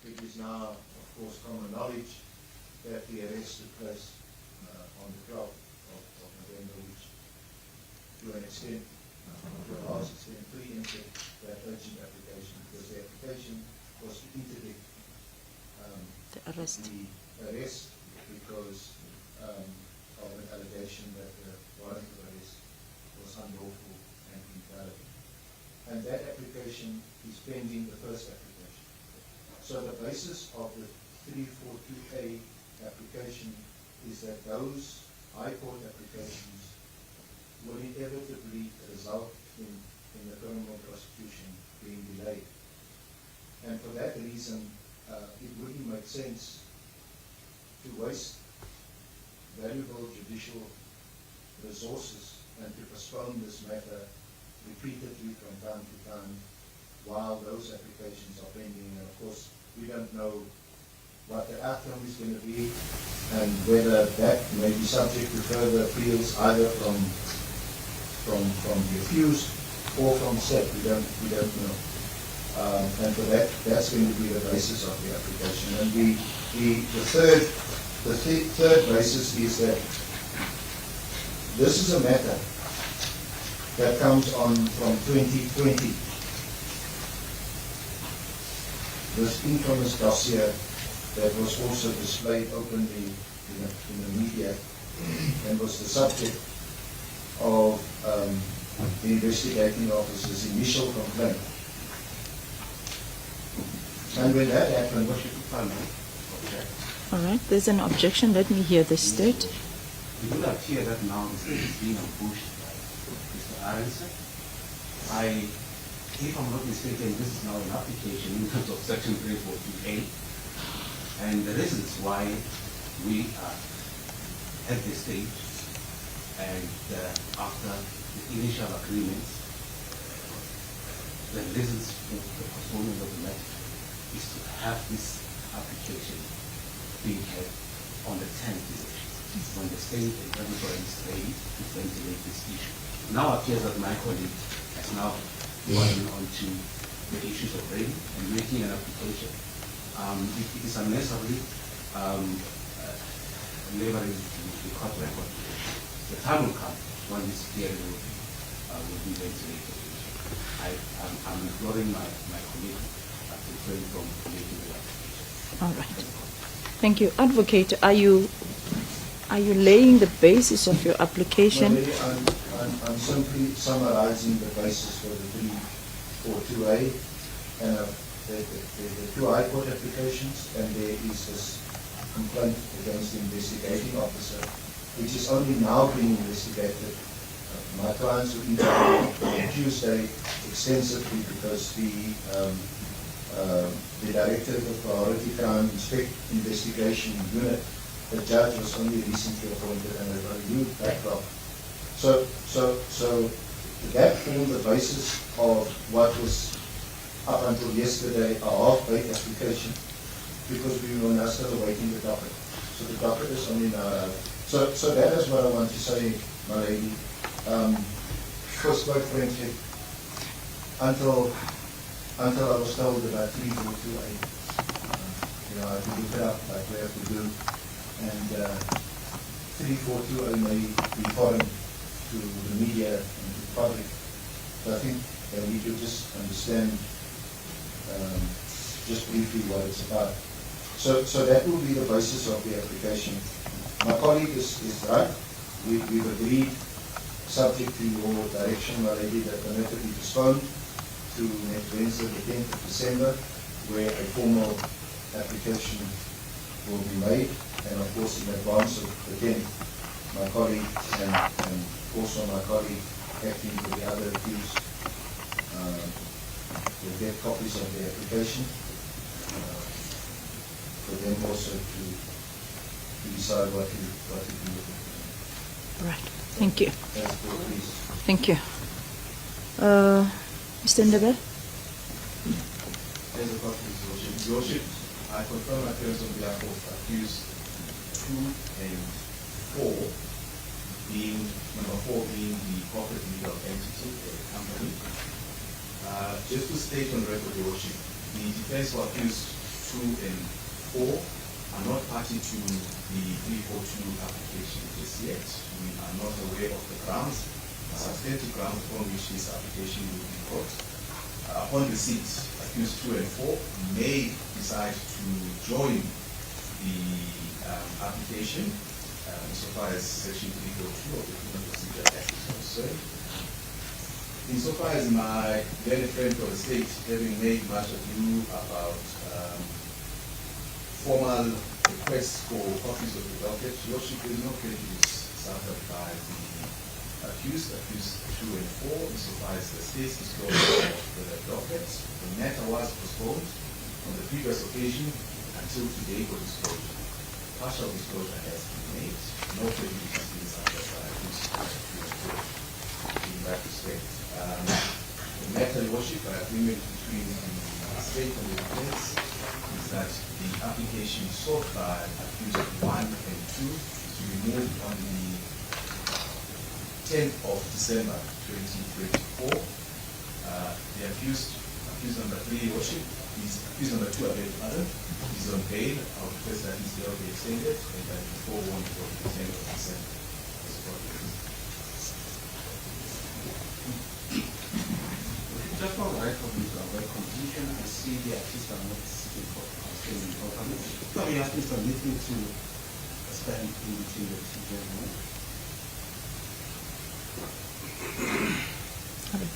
it is now, of course, common knowledge that the arrest took place on the 12th of November, which to an extent, to a large extent, preempted that urgent application, because the application was to interdict The arrest. the arrest because of an allegation that the warrant of arrest was unlawful and invalid. And that application is pending the first application. So the basis of the 342A application is that those High Court applications will inevitably result in the criminal prosecution being delayed. And for that reason, it wouldn't make sense to waste valuable judicial resources and to postpone this matter repeatedly from time to time while those applications are pending. And of course, we don't know what the outcome is going to be and whether that may be subject to further appeals either from the accused or from SAP. We don't know. And for that, that's going to be the basis of the application. And the third basis is that this is a matter that comes on from 2020. This infamous dossier that was also displayed openly in the media and was the subject of the investigating officer's initial complaint. And when that happened, All right, there's an objection. Let me hear the state. It would appear that now the state is being ambushed by Mr. Aronson. If I'm not mistaken, this is now an application in terms of Section 342A. And the reasons why we are at this stage and after the initial agreements, the reasons for the postponement of the matter is to have this application being had on the 10th election, when the state and everybody is ready to ventilate this issue. Now appears that my colleague has now gone on to the issues of rain and making an application. It is unnecessarily laboring the court record. The time will come when this hearing will be ventilated. I'm imploring my colleague to refrain from making the application. All right. Thank you. Advocate, are you laying the basis of your application? I'm simply summarizing the basis for the 342A and the two High Court applications, and there is this complaint against the investigating officer, which is only now being investigated. My clients were interviewed on Tuesday extensively because the director of the Priority Crime Investigation Unit, the judge, was only recently appointed and has a new backlog. So that formed the basis of what was up until yesterday a half-baked application, because we were now still awaiting the docket. So the docket is only now out. So that is what I want to say, my lady. First, quite frankly, until I was told about 3428, I had to look it up like we have to do, and 3420 may be foreign to the media and to the public. So I think we need to just understand just briefly what it's about. So that will be the basis of the application. My colleague is right. We've agreed, subject to your direction, my lady, that the matter be postponed to next Wednesday, the 10th of December, where a formal application will be made, and of course in advance of the 10th, my colleague and also my colleague acting for the other accused will get copies of the application for them also to decide what to do with it. Right. Thank you. That's good, please. Thank you. Mr. Ndebe? There's a copy, Your Worship. I confirm appearance on behalf of accused 2 and 4, being number 4 being the corporate legal entity or the company. Just to state on record, Your Worship, the defense will accuse 2 and 4 are not party to the 342 application just yet. We are not aware of the grounds, substantive grounds upon which this application will be brought. Upon receipt, accused 2 and 4 may decide to join the application insofar as Section 342 of the Criminal Procedure Act is concerned. Insofar as my learned friend for the state, having made much ado about formal requests for copies of the docket, Your Worship, there is no prejudice suffered by the accused 2 and 4, insofar as the state's disclosure of the docket. The matter was postponed on the previous occasion until today for disclosure. Partial disclosure has been made. No prejudice has been suffered by accused 2 and 4 in that respect. The matter, Your Worship, by agreement between the state and the defense is that the application sought by accused 1 and 2 to be moved on the 10th of December 2024. The accused number 3, Your Worship, is accused number 2, I beg your pardon, is on bail. I would request that his bail be extended and that before 1 for the 10th of December. Just for the record, Mr. Avoid confusion, I see the accused are not sitting for outstanding properly. So we ask Mr. Little to stand in between the two gentlemen.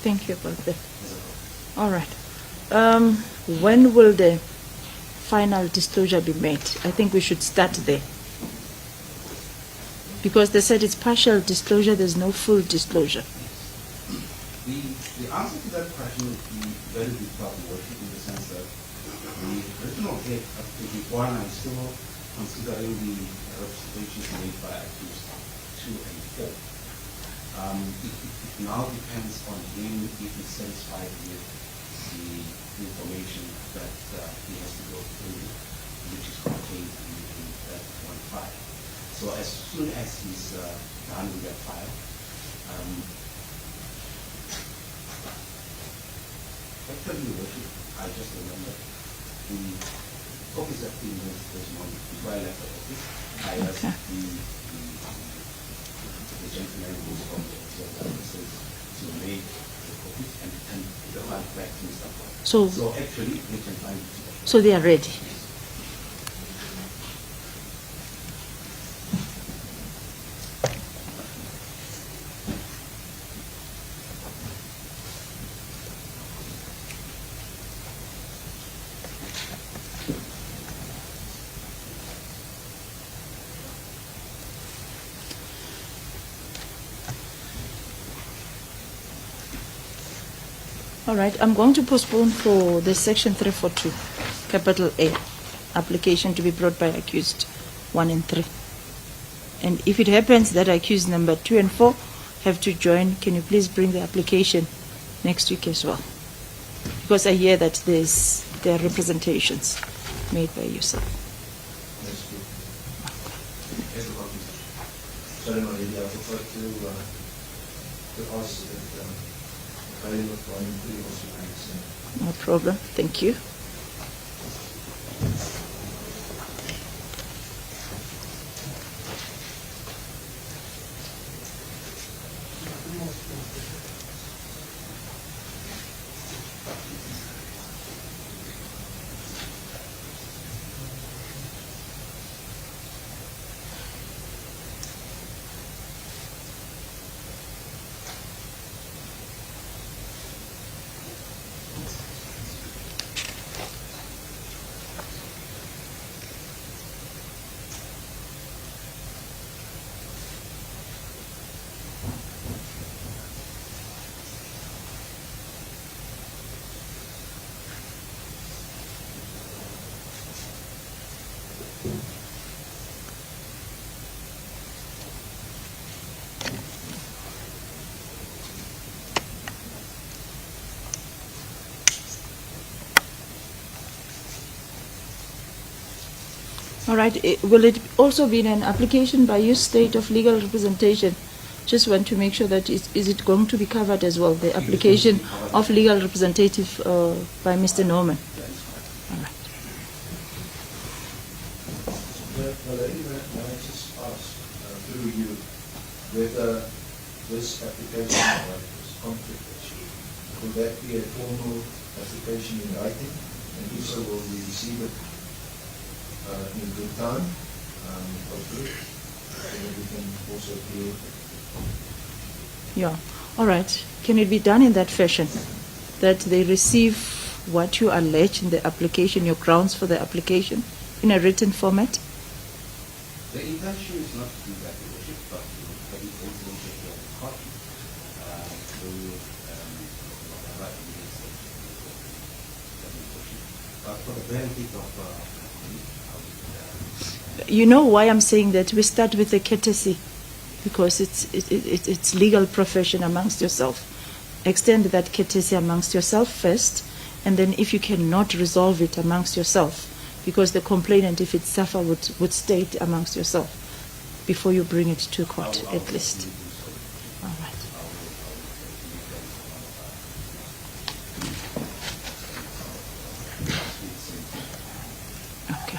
Thank you about that. All right. When will the final disclosure be made? I think we should start there. Because they said it's partial disclosure, there's no full disclosure. The answer to that question would be very difficult, Worship, in the sense that the original head of the one I'm still considering the representations made by accused 2 and 4. It now depends on him if he's satisfied with the information that he has to go through, which is contained in that one file. So as soon as he's done with that file, actually, Worship, I just remember the copies that we made this morning before I left the office. I asked the gentleman who's from the offices to make the copies and the file back to Mr. Paul. So actually, they can find it. So they are ready. All right, I'm going to postpone for the Section 342, capital A, application to be brought by accused 1 and 3. And if it happens that accused number 2 and 4 have to join, can you please bring the application next week as well? Because I hear that there are representations made by yourself. Next week. Sorry, my lady, I prefer to ask that available for any also makes No problem. Thank you. All right. Will it also be an application by your state of legal representation? Just want to make sure that is it going to be covered as well, the application of legal representative by Mr. Norman? All right. the lady may I just ask through you whether this application or this conflict issue, will that be a formal application in writing? And if so, will we receive it in good time, hopefully, so that we can also deal with it? Yeah. All right. Can it be done in that fashion, that they receive what you allege in the application, your grounds for the application, in a written format? The intention is not to do that, Your Worship, but the intention is to have a copy through whatever it is that Your Worship. But for the benefit of You know why I'm saying that? We start with the courtesy, because it's legal profession amongst yourself. Extend that courtesy amongst yourself first, and then if you cannot resolve it amongst yourself, because the complainant, if it's SAFA, would state amongst yourself before you bring it to court, at least. All right. Okay.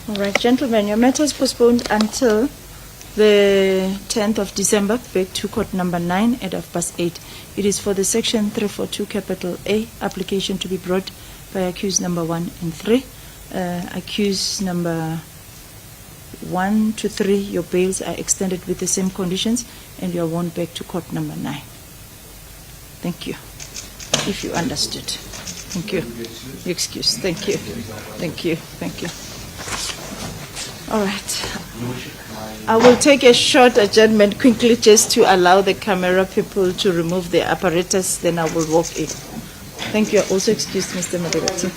All right, gentlemen, your matter is postponed until the 10th of December, back to court number 9 at 8:30. It is for the section 342 capital A application to be brought by accused number 1 and 3. Accused number 1 to 3, your bails are extended with the same conditions, and you are warned back to court number 9. Thank you. If you understood. Thank you. Excuse. Thank you. Thank you. Thank you. All right. I will take a short adjournment quickly just to allow the camera people to remove their apparatus, then I will walk in. Thank you. Also excuse Mr. Moderator.